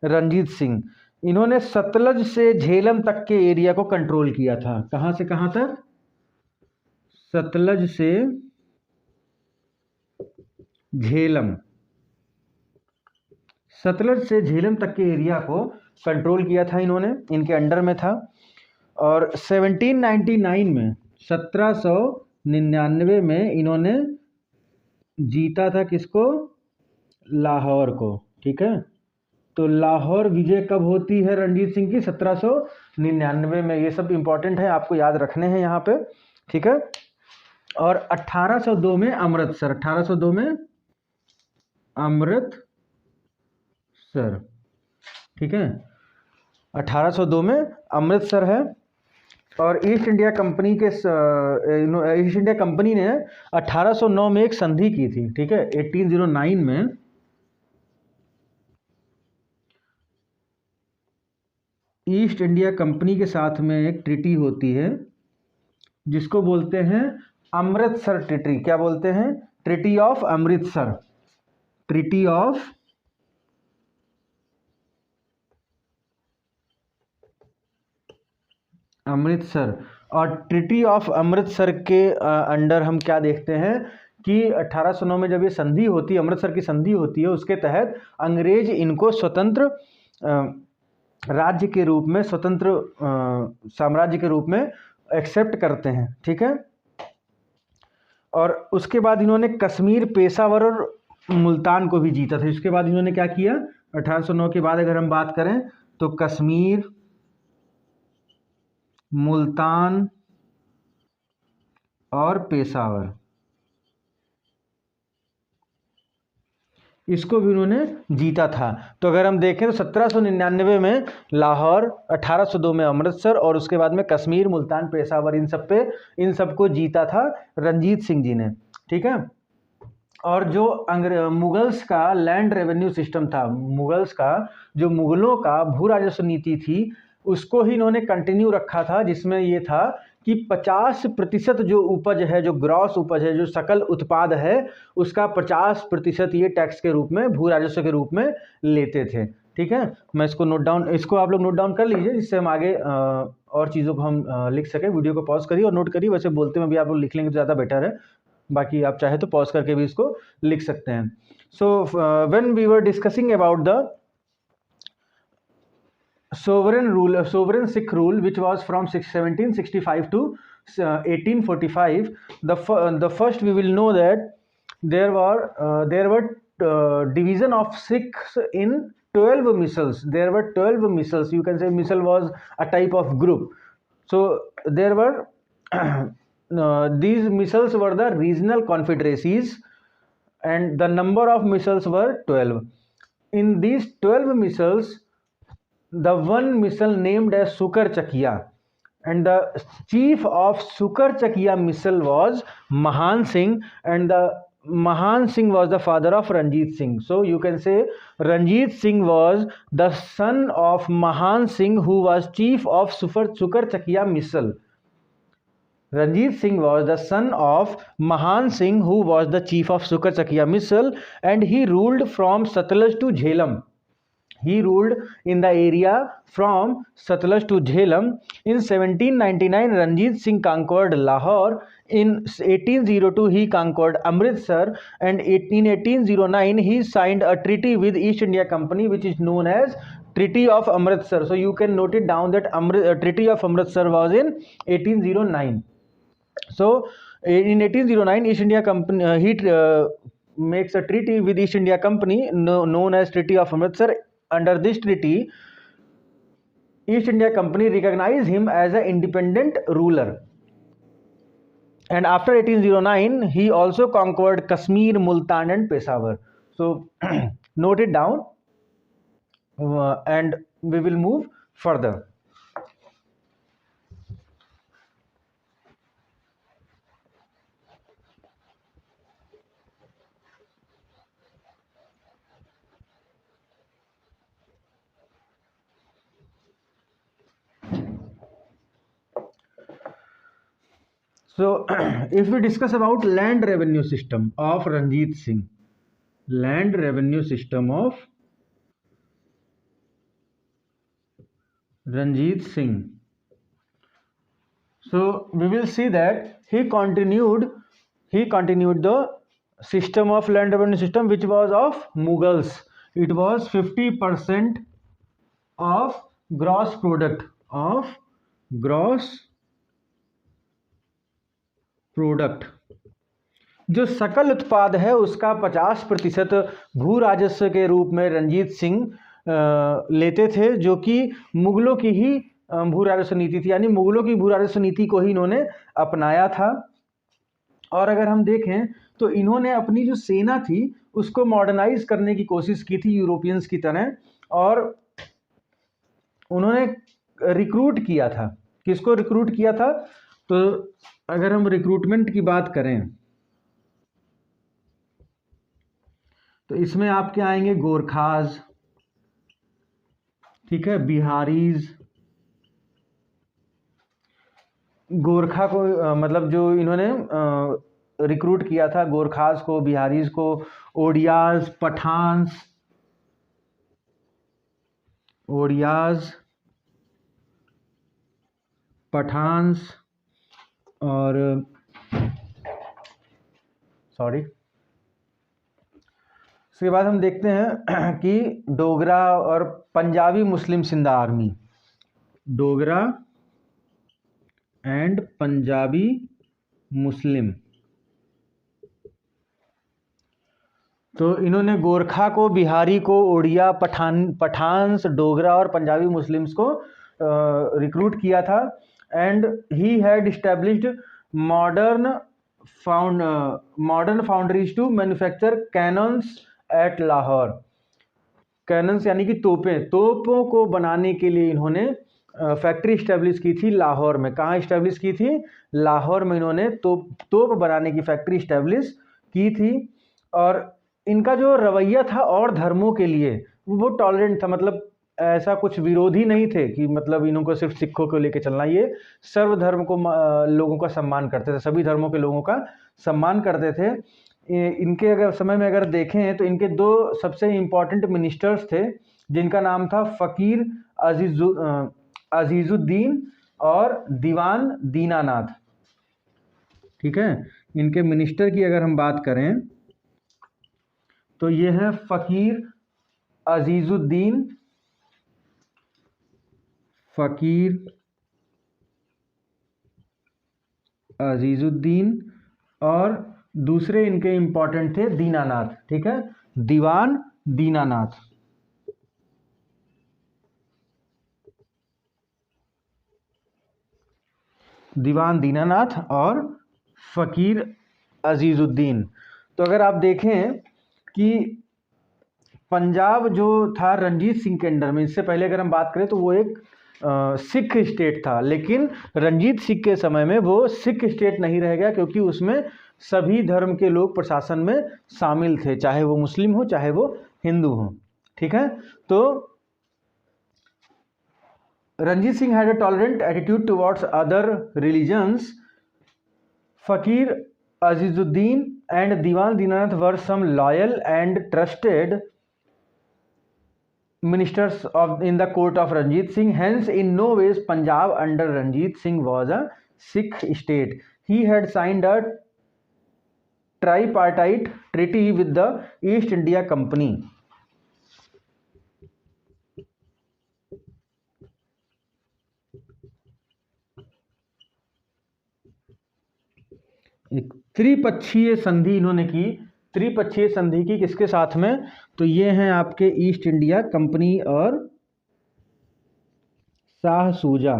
रंजीत सिंह। इन्होंने सतलज से झेलम तक के एरिया को कंट्रोल किया था। कहां से कहां तक? सतलज से झेलम। सतलज से झेलम तक के एरिया को कंट्रोल किया था इन्होंने, इनके अंडर में था। और 1799 में 1799 में इन्होंने जीता था किसको? लाहौर को। ठीक है, तो लाहौर विजय कब होती है रंजीत सिंह की? 1799 में। ये सब इंपॉर्टेंट है, आपको याद रखने हैं यहाँ पे। ठीक है, और 1802 में अमृतसर। 1802 में अमृतसर। ठीक है, 1802 में अमृतसर है। और ईस्ट इंडिया कंपनी ने 1809 में एक संधि की थी। ठीक है, 1809 में ईस्ट इंडिया कंपनी के साथ में एक ट्रीटी होती है जिसको बोलते हैं अमृतसर ट्रीटी। क्या बोलते हैं? Treaty of Amritsar. Treaty of Amritsar. और ट्रीटी ऑफ अमृतसर के अंडर हम क्या देखते हैं कि 1809 में जब ये संधि होती है, अमृतसर की संधि होती है, उसके तहत अंग्रेज इनको स्वतंत्र राज्य के रूप में, स्वतंत्र साम्राज्य के रूप में एक्सेप्ट करते हैं। ठीक है, और उसके बाद इन्होंने कश्मीर, पेशावर और मुल्तान को भी जीता था। इसके बाद इन्होंने क्या किया? 1809 के बाद अगर हम बात करें तो कश्मीर, मुल्तान और पेशावर, इसको भी उन्होंने जीता था। तो अगर हम देखें तो 1799 में लाहौर, 1802 में अमृतसर, और उसके बाद में कश्मीर, मुल्तान, पेशावर, इन सबको जीता था रंजीत सिंह जी ने। ठीक है, और जो मुगल्स का लैंड रेवेन्यू सिस्टम था, मुगलों का भू राजस्व नीति थी, उसको ही इन्होंने कंटिन्यू रखा था, जिसमें ये था कि 50% जो उपज है, जो ग्रॉस उपज है, जो सकल उत्पाद है, उसका 50% ये टैक्स के रूप में, भू राजस्व के रूप में लेते थे। ठीक है, मैं इसको आप लोग नोट डाउन कर लीजिए, जिससे हम आगे और चीज़ों को हम लिख सकें। वीडियो को पॉज करिए और नोट करिए। वैसे बोलते में भी आप लोग लिख लेंगे तो ज़्यादा बेटर है, बाकी आप चाहे तो पॉज करके भी इसको लिख सकते हैं। So when we were discussing about the sovereign Sikh rule, which was from 1765 to 1845. The first we will know that there were division of Sikhs in 12 misls. There were 12 misls. You can say misl was a type of group. So there were these misls were the regional confederacies, and the number of misls were 12. In these 12 misls, the one misl named as Sukar Chakiya, and the chief of Sukar Chakiya misl was Mahan Singh, and the Mahan Singh was the father of Ranjit Singh. So you can say Ranjit Singh was the son of Mahan Singh, who was chief of Sukar Chakiya misl. Ranjit Singh was the son of Mahan Singh, who was the chief of Sukar Chakiya misl, and he ruled from Satluj to Jhelum. He ruled in the area from Satluj to Jhelum. In 1799, Ranjit Singh conquered Lahore. In 1802, he conquered Amritsar, and in 1809, he signed a treaty with East India Company, which is known as Treaty of Amritsar. So you can note it down that Treaty of Amritsar was in 1809. So in 1809, East India Company he makes a treaty with East India Company known as Treaty of Amritsar. Under this treaty, East India Company recognized him as an independent ruler. And after 1809, he also conquered Kashmir, Multan, and Peshawar. So note it down, and we will move further. So if we discuss about land revenue system of Ranjit Singh, land revenue system of Ranjit Singh. So we will see that he continued the system of land revenue system which was of Mughals. It was 50% of gross product जो सकल उत्पाद है उसका 50% भू राजस्व के रूप में रंजीत सिंह लेते थे, जो कि मुगलों की ही भू राजस्व नीति थी, यानी मुगलों की भू राजस्व नीति को ही इन्होंने अपनाया था। और अगर हम देखें तो इन्होंने अपनी जो सेना थी उसको मॉडर्नाइज करने की कोशिश की थी यूरोपियंस की तरह, और उन्होंने रिक्रूट किया था। किसको रिक्रूट किया था? तो अगर हम रिक्रूटमेंट की बात करें तो इसमें आपके आएंगे गोरखाज, ठीक है, बिहारीज। गोरखा को मतलब जो इन्होंने रिक्रूट किया था गोरखाज को, बिहारीज को, ओडियाज, पठान्स और उसके बाद हम देखते हैं कि डोगरा और पंजाबी मुस्लिम सिंधा आर्मी, डोगरा एंड पंजाबी मुस्लिम। तो इन्होंने गोरखा को, बिहारी को, ओडिया, पठान्स, डोगरा और पंजाबी मुस्लिम्स को रिक्रूट किया था। And he had established modern foundries to manufacture cannons at Lahore. Cannons यानी कि तोपों को बनाने के लिए इन्होंने फैक्ट्री इस्टेब्लिश की थी लाहौर में। कहाँ इस्टेब्लिश की थी? लाहौर में इन्होंने तोप बनाने की फैक्ट्री इस्टेब्लिश की थी। और इनका जो रवैया था और धर्मों के लिए वो टॉलरेंट था, मतलब ऐसा कुछ विरोधी नहीं थे कि मतलब इन्हों को सिर्फ सिखों को लेके चलना। ये सर्वधर्म को लोगों का सम्मान करते थे, सभी धर्मों के लोगों का सम्मान करते थे। इनके अगर समय में अगर देखें तो इनके दो सबसे इम्पोर्टेंट मिनिस्टर्स थे जिनका नाम था फ़कीर अजीजुद्दीन और दीवान दीनानाथ, ठीक है। इनके मिनिस्टर की अगर हम बात करें तो ये है फ़कीर अजीजुद्दीन और दूसरे इनके इंपॉर्टेंट थे दीनानाथ, ठीक है, दीवान दीनानाथ और फ़कीर अजीजुद्दीन। तो अगर आप देखें कि पंजाब जो था रंजीत सिंह के अंडर में, इससे पहले अगर हम बात करें तो वो एक सिख स्टेट था, लेकिन रंजीत सिंह के समय में वो सिख स्टेट नहीं रह गया क्योंकि उसमें सभी धर्म के लोग प्रशासन में शामिल थे, चाहे वो मुस्लिम हो चाहे वो हिंदू हो, ठीक है। तो Ranjit Singh had a tolerant attitude towards other religions. Fakir Azizuddin and Diwan Dinanath were some loyal and trusted ministers of in the court of Ranjit Singh. Hence, in no ways Punjab under Ranjit Singh was a Sikh state. He had signed a tripartite treaty with the East India Company. एक त्रिपक्षीय संधि इन्होंने की, त्रिपक्षीय संधि की किसके साथ में? तो ये हैं आपके ईस्ट इंडिया कंपनी और शाह सूजा।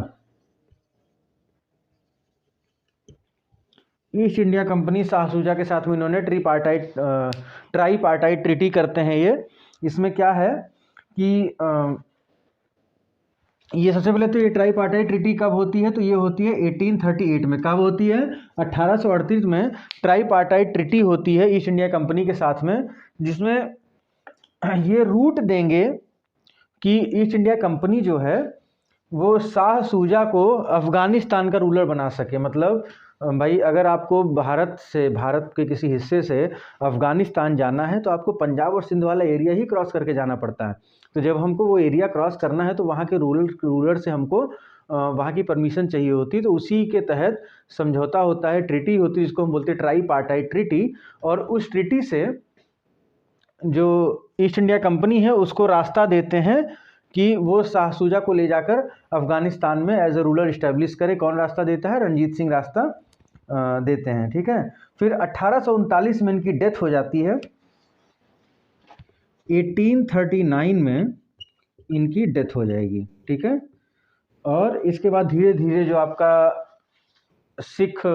ईस्ट इंडिया कंपनी शाह सूजा के साथ में इन्होंने ट्राईपार्टाइट ट्रीटी करते हैं। ये इसमें क्या है कि ये सबसे पहले तो ये ट्राईपार्टाइट ट्रीटी कब होती है? तो ये होती है 1838 में। कब होती है? 1838 में ट्राईपार्टाइट ट्रीटी होती है ईस्ट इंडिया कंपनी के साथ में, जिसमें ये रूट देंगे कि ईस्ट इंडिया कंपनी जो है वो शाह सूजा को अफगानिस्तान का रूलर बना सके। मतलब भाई अगर आपको भारत के किसी हिस्से से अफगानिस्तान जाना है तो आपको पंजाब और सिंध वाला एरिया ही क्रॉस करके जाना पड़ता है। तो जब हमको वो एरिया क्रॉस करना है तो वहाँ के रूलर से हमको वहाँ की परमिशन चाहिए होती है। तो उसी के तहत समझौता होता है, ट्रीटी होती है, जिसको हम बोलते हैं ट्राईपार्टाइट ट्रीटी। और उस ट्रीटी से जो ईस्ट इंडिया कंपनी है उसको रास्ता देते हैं कि वो शाह सूजा को ले जाकर अफगानिस्तान में एज ए रूलर इस्टेब्लिश करे। कौन रास्ता देता है? रणजीत सिंह रास्ता देते हैं। ठीक है। फिर 1839 में इनकी डेथ हो जाती है। 1839 में इनकी डेथ हो जाएगी। ठीक है। और इसके बाद धीरे धीरे जो आपका सिख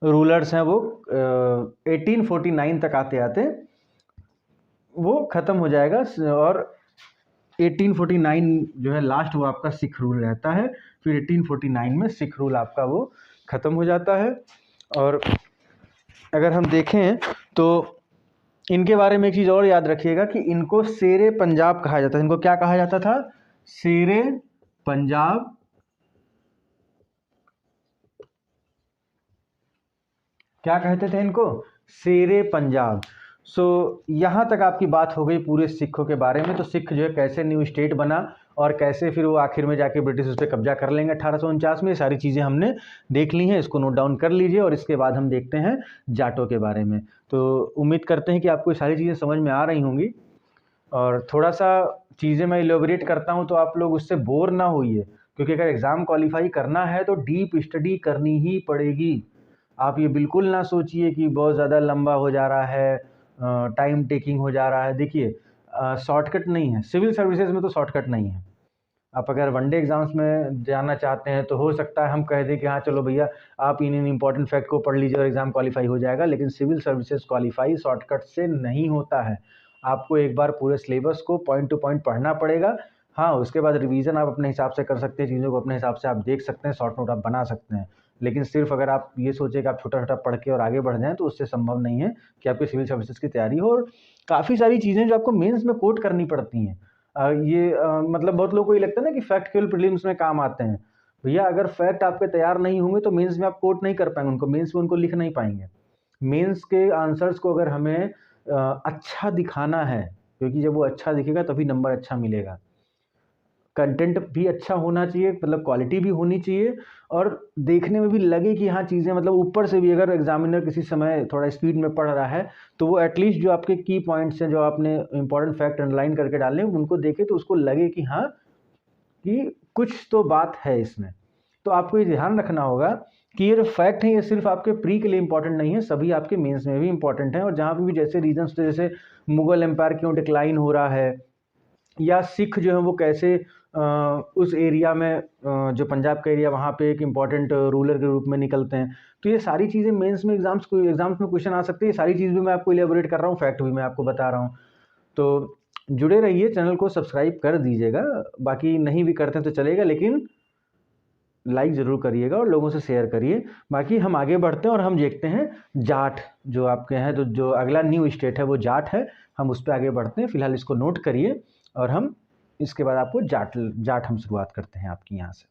रूलर्स हैं वो 1849 तक आते आते वो ख़त्म हो जाएगा। और 1849 जो है लास्ट वो आपका सिख रूल रहता है। फिर 1849 में सिख रूल आपका वो ख़त्म हो जाता है। और अगर हम देखें तो इनके बारे में एक चीज़ और याद रखिएगा कि इनको शेरे पंजाब कहा जाता था। इनको क्या कहा जाता था? शेरे पंजाब। क्या कहते थे इनको? शेरे पंजाब। सो यहाँ तक आपकी बात हो गई पूरे सिखों के बारे में। तो सिख जो है कैसे न्यू स्टेट बना और कैसे फिर वो आखिर में जाके ब्रिटिश उस पर कब्जा कर लेंगे 1849 में। ये सारी चीज़ें हमने देख ली हैं, इसको नोट डाउन कर लीजिए। और इसके बाद हम देखते हैं जाटों के बारे में। तो उम्मीद करते हैं कि आपको ये सारी चीज़ें समझ में आ रही होंगी। और थोड़ा सा चीज़ें मैं इलेबोरेट करता हूँ तो आप लोग उससे बोर ना होइए, क्योंकि अगर एग्ज़ाम क्वालिफाई करना है तो डीप स्टडी करनी ही पड़ेगी। आप ये बिल्कुल ना सोचिए कि बहुत ज़्यादा लंबा हो जा रहा है, टाइम टेकिंग हो जा रहा है। देखिए शॉर्टकट नहीं है, सिविल सर्विसेज में तो शॉर्टकट नहीं है। आप अगर वनडे एग्जाम्स में जाना चाहते हैं तो हो सकता है हम कह दें कि हाँ चलो भैया आप इन इंपॉर्टेंट फैक्ट को पढ़ लीजिए और एग्ज़ाम क्वालिफाई हो जाएगा, लेकिन सिविल सर्विसेज क्वालिफाई शॉर्टकट से नहीं होता है। आपको एक बार पूरे सिलेबस को पॉइंट टू पॉइंट पढ़ना पड़ेगा। हाँ, उसके बाद रिवीजन आप अपने हिसाब से कर सकते हैं, चीज़ों को अपने हिसाब से आप देख सकते हैं, शॉर्ट नोट आप बना सकते हैं। लेकिन सिर्फ अगर आप ये सोचें कि आप छोटा छोटा पढ़ के और आगे बढ़ जाएँ तो उससे संभव नहीं है कि आपकी सिविल सर्विसेज की तैयारी हो। और काफ़ी सारी चीज़ें जो आपको मेंस में कोट करनी पड़ती हैं। मतलब बहुत लोगों को ये लगता है ना कि फैक्ट केवल प्रीलिम्स में काम आते हैं। भैया अगर फैक्ट आपके तैयार नहीं होंगे तो मेंस में आप कोट नहीं कर पाएंगे उनको, मेंस में उनको लिख नहीं पाएंगे। मेंस के आंसर्स को अगर हमें अच्छा दिखाना है, क्योंकि जब वो अच्छा दिखेगा तभी नंबर अच्छा मिलेगा। कंटेंट भी अच्छा होना चाहिए, मतलब क्वालिटी भी होनी चाहिए और देखने में भी लगे कि हाँ चीज़ें मतलब ऊपर से भी अगर एग्जामिनर किसी समय थोड़ा स्पीड में पढ़ रहा है तो वो एटलीस्ट जो आपके की पॉइंट्स हैं जो आपने इंपॉर्टेंट फैक्ट अंडरलाइन करके डाले उनको देखे तो उसको लगे कि हाँ कि कुछ तो बात है इसमें। तो आपको ये ध्यान रखना होगा कि ये जो फैक्ट है ये सिर्फ आपके प्री के लिए इंपॉर्टेंट नहीं है, सभी आपके मेंस में भी इंपॉर्टेंट है। और जहाँ पे भी जैसे रीजन्स जैसे मुगल एम्पायर क्यों डिक्लाइन हो रहा है या सिख जो है वो कैसे उस एरिया में जो पंजाब का एरिया वहाँ पे एक इम्पॉर्टेंट रूलर के रूप में निकलते हैं, तो ये सारी चीज़ें मेंस में एग्जाम्स में क्वेश्चन आ सकते हैं। ये सारी चीज़ भी मैं आपको इलेबोरेट कर रहा हूँ, फैक्ट भी मैं आपको बता रहा हूँ। तो जुड़े रहिए, चैनल को सब्सक्राइब कर दीजिएगा। बाकी नहीं भी करते हैं तो चलेगा, लेकिन लाइक ज़रूर करिएगा और लोगों से शेयर करिए। बाकी हम आगे बढ़ते हैं और हम देखते हैं जाट जो आपके हैं, तो जो अगला न्यू स्टेट है वो जाट है। हम उस पर आगे बढ़ते हैं, फिलहाल इसको नोट करिए और हम इसके बाद आपको जाट हम शुरुआत करते हैं आपकी यहाँ से।